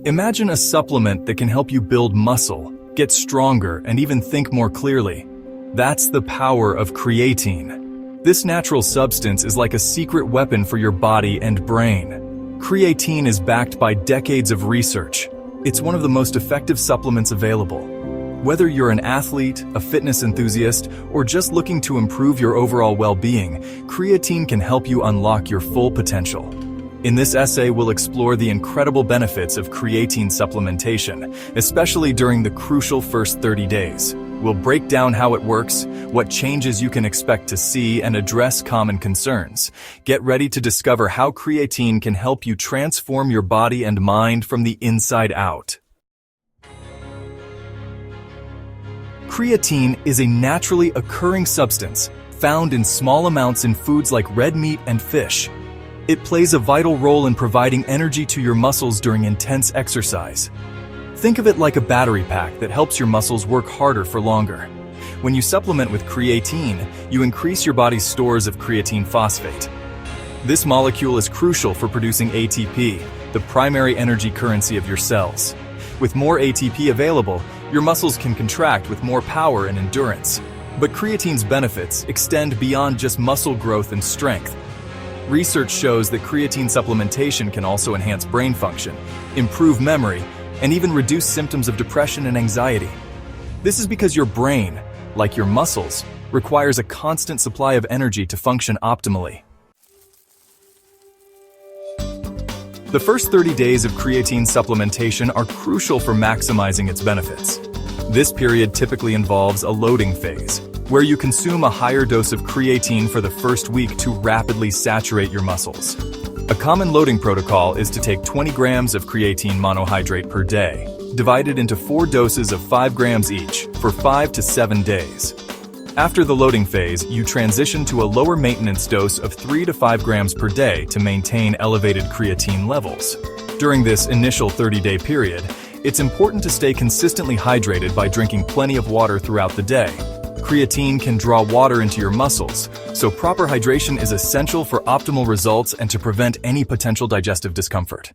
Imagine a supplement that can help you build muscle, get stronger, and even think more clearly. That's the power of creatine. This natural substance is like a secret weapon for your body and brain. Creatine is backed by decades of research. It's one of the most effective supplements available. Whether you're an athlete, a fitness enthusiast, or just looking to improve your overall well-being, creatine can help you unlock your full potential. In this essay, we'll explore the incredible benefits of creatine supplementation, especially during the crucial first 30 days. We'll break down how it works, what changes you can expect to see, and address common concerns. Get ready to discover how creatine can help you transform your body and mind from the inside out. Creatine is a naturally occurring substance found in small amounts in foods like red meat and fish. It plays a vital role in providing energy to your muscles during intense exercise. Think of it like a battery pack that helps your muscles work harder for longer. When you supplement with creatine, you increase your body's stores of creatine phosphate. This molecule is crucial for producing ATP, the primary energy currency of your cells. With more ATP available, your muscles can contract with more power and endurance. But creatine's benefits extend beyond just muscle growth and strength. Research shows that creatine supplementation can also enhance brain function, improve memory, and even reduce symptoms of depression and anxiety. This is because your brain, like your muscles, requires a constant supply of energy to function optimally. The first 30 days of creatine supplementation are crucial for maximizing its benefits. This period typically involves a loading phase, where you consume a higher dose of creatine for the first week to rapidly saturate your muscles. A common loading protocol is to take 20 grams of creatine monohydrate per day, divided into 4 doses of 5 grams each for 5 to 7 days. After the loading phase, you transition to a lower maintenance dose of 3 to 5 grams per day to maintain elevated creatine levels. During this initial 30-day period, it's important to stay consistently hydrated by drinking plenty of water throughout the day. Creatine can draw water into your muscles, so proper hydration is essential for optimal results and to prevent any potential digestive discomfort.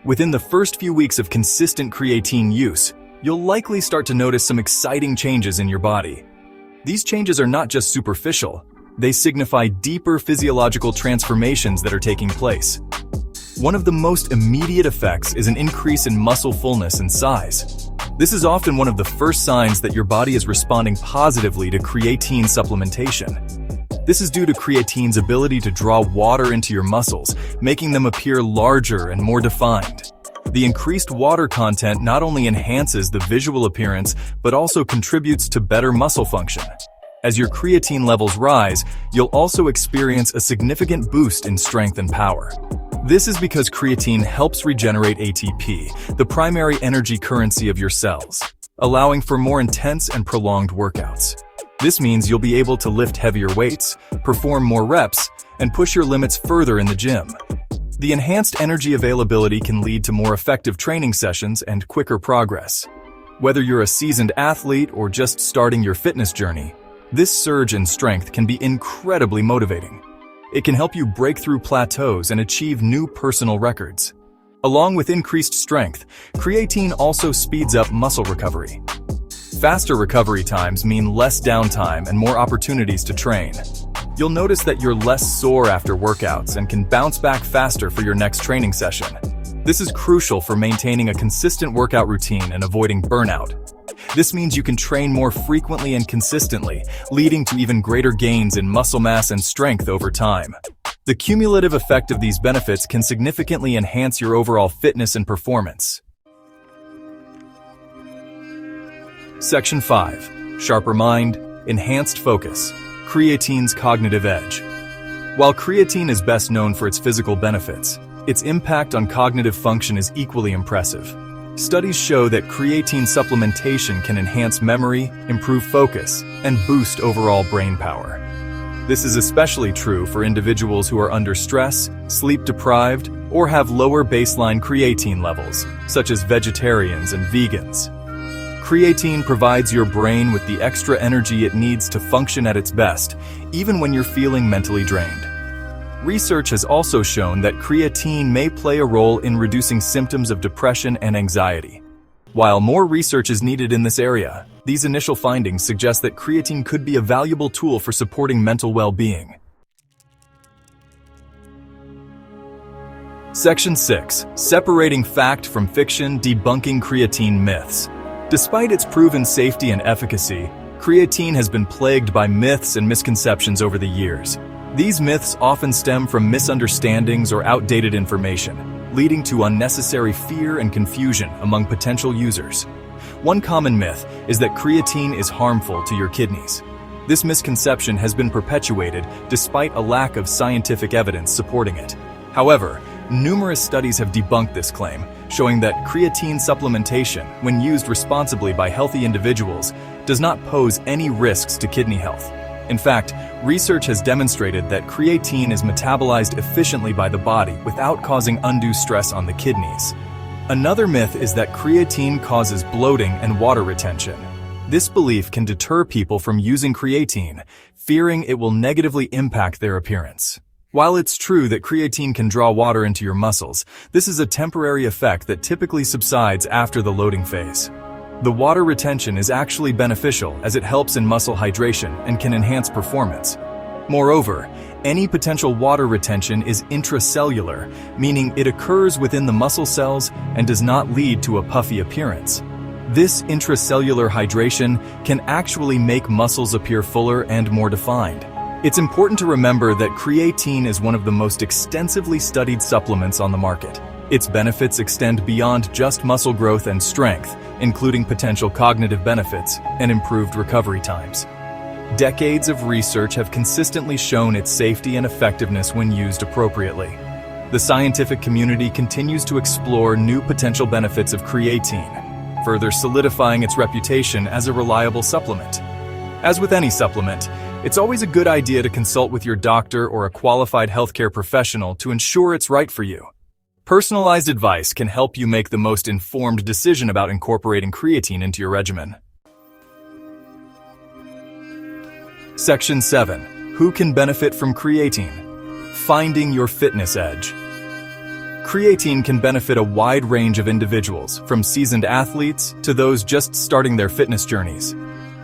Within the first few weeks of consistent creatine use, you'll likely start to notice some exciting changes in your body. These changes are not just superficial, they signify deeper physiological transformations that are taking place. One of the most immediate effects is an increase in muscle fullness and size. This is often one of the first signs that your body is responding positively to creatine supplementation. This is due to creatine's ability to draw water into your muscles, making them appear larger and more defined. The increased water content not only enhances the visual appearance, but also contributes to better muscle function. As your creatine levels rise, you'll also experience a significant boost in strength and power. This is because creatine helps regenerate ATP, the primary energy currency of your cells, allowing for more intense and prolonged workouts. This means you'll be able to lift heavier weights, perform more reps, and push your limits further in the gym. The enhanced energy availability can lead to more effective training sessions and quicker progress. Whether you're a seasoned athlete or just starting your fitness journey, this surge in strength can be incredibly motivating. It can help you break through plateaus and achieve new personal records. Along with increased strength, creatine also speeds up muscle recovery. Faster recovery times mean less downtime and more opportunities to train. You'll notice that you're less sore after workouts and can bounce back faster for your next training session. This is crucial for maintaining a consistent workout routine and avoiding burnout. This means you can train more frequently and consistently, leading to even greater gains in muscle mass and strength over time. The cumulative effect of these benefits can significantly enhance your overall fitness and performance. Section 5. Sharper mind, enhanced focus, creatine's cognitive edge. While creatine is best known for its physical benefits, its impact on cognitive function is equally impressive. Studies show that creatine supplementation can enhance memory, improve focus, and boost overall brain power. This is especially true for individuals who are under stress, sleep-deprived, or have lower baseline creatine levels, such as vegetarians and vegans. Creatine provides your brain with the extra energy it needs to function at its best, even when you're feeling mentally drained. Research has also shown that creatine may play a role in reducing symptoms of depression and anxiety. While more research is needed in this area, these initial findings suggest that creatine could be a valuable tool for supporting mental well-being. Section 6. Separating fact from fiction, debunking creatine myths. Despite its proven safety and efficacy, creatine has been plagued by myths and misconceptions over the years. These myths often stem from misunderstandings or outdated information, leading to unnecessary fear and confusion among potential users. One common myth is that creatine is harmful to your kidneys. This misconception has been perpetuated despite a lack of scientific evidence supporting it. However, numerous studies have debunked this claim, showing that creatine supplementation, when used responsibly by healthy individuals, does not pose any risks to kidney health. In fact, research has demonstrated that creatine is metabolized efficiently by the body without causing undue stress on the kidneys. Another myth is that creatine causes bloating and water retention. This belief can deter people from using creatine, fearing it will negatively impact their appearance. While it's true that creatine can draw water into your muscles, this is a temporary effect that typically subsides after the loading phase. The water retention is actually beneficial as it helps in muscle hydration and can enhance performance. Moreover, any potential water retention is intracellular, meaning it occurs within the muscle cells and does not lead to a puffy appearance. This intracellular hydration can actually make muscles appear fuller and more defined. It's important to remember that creatine is one of the most extensively studied supplements on the market. Its benefits extend beyond just muscle growth and strength, including potential cognitive benefits and improved recovery times. Decades of research have consistently shown its safety and effectiveness when used appropriately. The scientific community continues to explore new potential benefits of creatine, further solidifying its reputation as a reliable supplement. As with any supplement, it's always a good idea to consult with your doctor or a qualified healthcare professional to ensure it's right for you. Personalized advice can help you make the most informed decision about incorporating creatine into your regimen. Section 7. Who can benefit from creatine? Finding your fitness edge. Creatine can benefit a wide range of individuals, from seasoned athletes to those just starting their fitness journeys.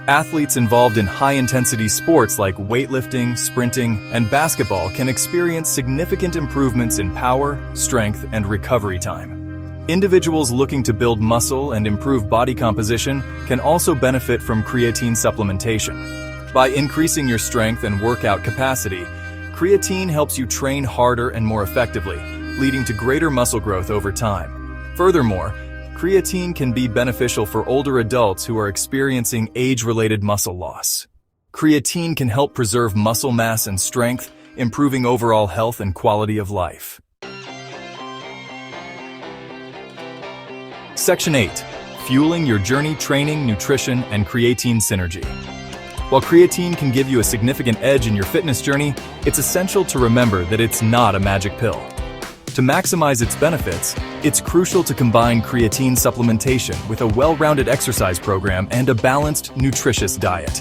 Athletes involved in high-intensity sports like weightlifting, sprinting, and basketball can experience significant improvements in power, strength, and recovery time. Individuals looking to build muscle and improve body composition can also benefit from creatine supplementation. By increasing your strength and workout capacity, creatine helps you train harder and more effectively, leading to greater muscle growth over time. Furthermore, creatine can be beneficial for older adults who are experiencing age-related muscle loss. Creatine can help preserve muscle mass and strength, improving overall health and quality of life. Section 8. Fueling your journey, training, nutrition, and creatine synergy. While creatine can give you a significant edge in your fitness journey, it's essential to remember that it's not a magic pill. To maximize its benefits, it's crucial to combine creatine supplementation with a well-rounded exercise program and a balanced, nutritious diet.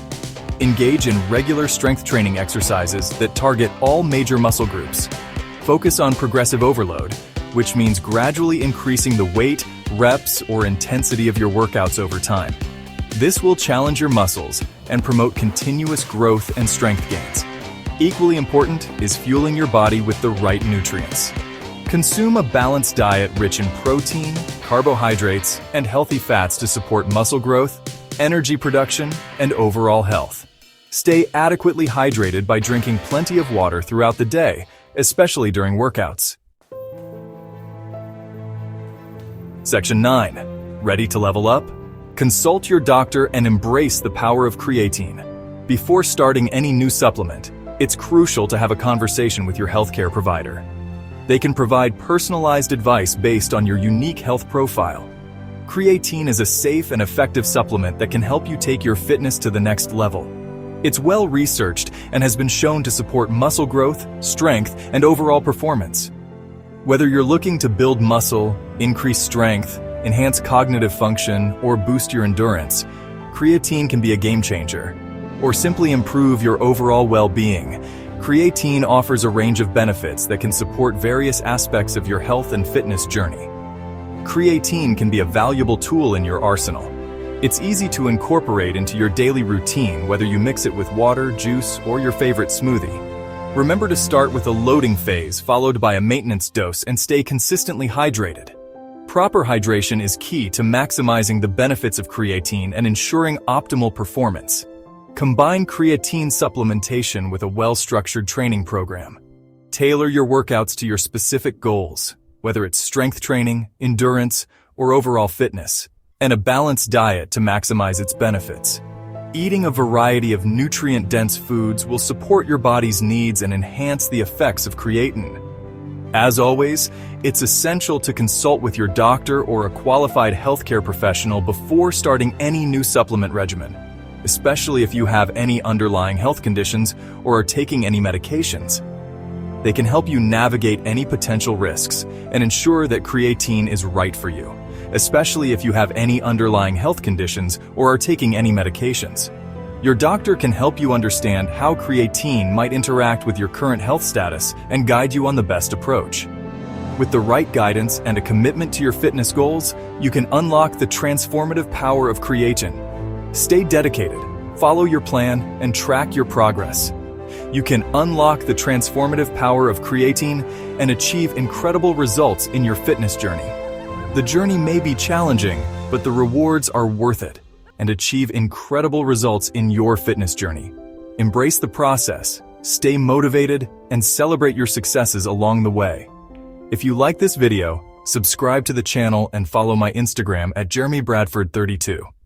Engage in regular strength training exercises that target all major muscle groups. Focus on progressive overload, which means gradually increasing the weight, reps, or intensity of your workouts over time. This will challenge your muscles and promote continuous growth and strength gains. Equally important is fueling your body with the right nutrients. Consume a balanced diet rich in protein, carbohydrates, and healthy fats to support muscle growth, energy production, and overall health. Stay adequately hydrated by drinking plenty of water throughout the day, especially during workouts. Section 9. Ready to level up? Consult your doctor and embrace the power of creatine. Before starting any new supplement, it's crucial to have a conversation with your healthcare provider. They can provide personalized advice based on your unique health profile. Creatine is a safe and effective supplement that can help you take your fitness to the next level. It's well researched and has been shown to support muscle growth, strength, and overall performance. Whether you're looking to build muscle, increase strength, enhance cognitive function, or boost your endurance, creatine can be a game changer. Or simply improve your overall well-being, Creatine offers a range of benefits that can support various aspects of your health and fitness journey. Creatine can be a valuable tool in your arsenal. It's easy to incorporate into your daily routine, whether you mix it with water, juice, or your favorite smoothie. Remember to start with a loading phase followed by a maintenance dose and stay consistently hydrated. Proper hydration is key to maximizing the benefits of creatine and ensuring optimal performance. Combine creatine supplementation with a well-structured training program. Tailor your workouts to your specific goals, whether it's strength training, endurance, or overall fitness, and a balanced diet to maximize its benefits. Eating a variety of nutrient-dense foods will support your body's needs and enhance the effects of creatine. As always, it's essential to consult with your doctor or a qualified healthcare professional before starting any new supplement regimen, especially if you have any underlying health conditions or are taking any medications. They can help you navigate any potential risks and ensure that creatine is right for you, especially if you have any underlying health conditions or are taking any medications. Your doctor can help you understand how creatine might interact with your current health status and guide you on the best approach. With the right guidance and a commitment to your fitness goals, you can unlock the transformative power of creatine. Stay dedicated, follow your plan, and track your progress. You can unlock the transformative power of creatine and achieve incredible results in your fitness journey. The journey may be challenging, but the rewards are worth it, and achieve incredible results in your fitness journey. Embrace the process, stay motivated, and celebrate your successes along the way. If you like this video, subscribe to the channel and follow my Instagram at JeremyBradford32.